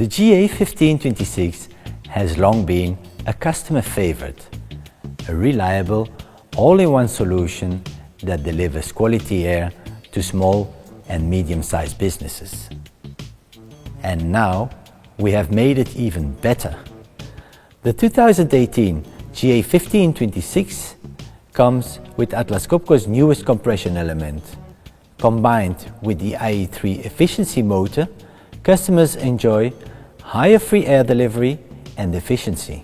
The GA1526 has long been a customer favorite, a reliable, all-in-one solution that delivers quality air to small and medium-sized businesses. And now we have made it even better. The 2018 GA1526 comes with Atlas Copco's newest compression element. Combined with the IE3 efficiency motor, customers enjoy higher free air delivery and efficiency.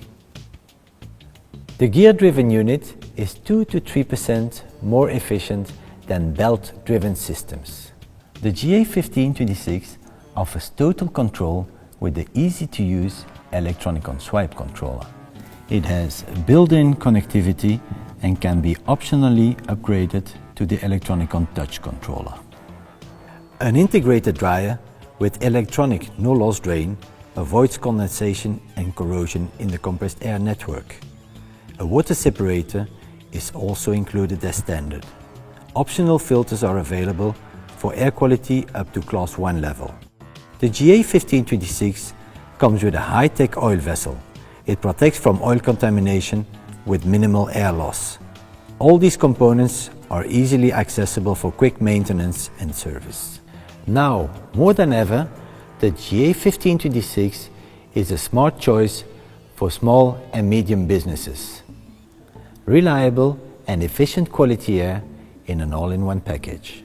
The gear-driven unit is 2 to 3% more efficient than belt-driven systems. The GA1526 offers total control with the easy-to-use electronic on-swipe controller. It has built-in connectivity and can be optionally upgraded to the electronic on-touch controller. An integrated dryer with electronic no-loss drain avoids condensation and corrosion in the compressed air network. A water separator is also included as standard. Optional filters are available for air quality up to Class 1 level. The GA1526 comes with a high-tech oil vessel. It protects from oil contamination with minimal air loss. All these components are easily accessible for quick maintenance and service. Now, more than ever, the GA1526 is a smart choice for small and medium businesses. Reliable and efficient quality air in an all-in-one package.